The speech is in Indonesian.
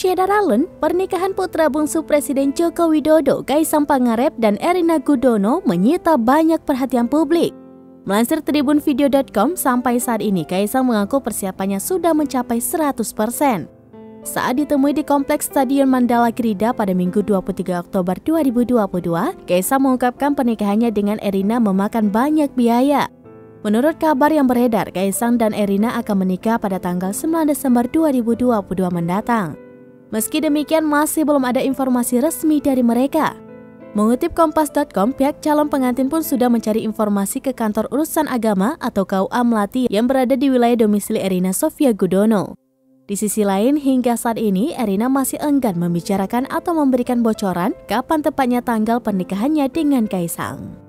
Saudara Alun, pernikahan putra bungsu Presiden Joko Widodo, Kaisang Pangarep dan Erina Gudono menyita banyak perhatian publik. Melansir tribunvideo.com, sampai saat ini Kaisang mengaku persiapannya sudah mencapai 100%. Saat ditemui di Kompleks Stadion Mandala Krida pada Minggu 23 Oktober 2022, Kaisang mengungkapkan pernikahannya dengan Erina memakan banyak biaya. Menurut kabar yang beredar, Kaisang dan Erina akan menikah pada tanggal 9 Desember 2022 mendatang. Meski demikian, masih belum ada informasi resmi dari mereka. Mengutip Kompas.com, pihak calon pengantin pun sudah mencari informasi ke kantor urusan agama atau KUA Melati yang berada di wilayah domisili Erina Sofia Gudono. Di sisi lain, hingga saat ini Erina masih enggan membicarakan atau memberikan bocoran kapan tepatnya tanggal pernikahannya dengan Kaisang.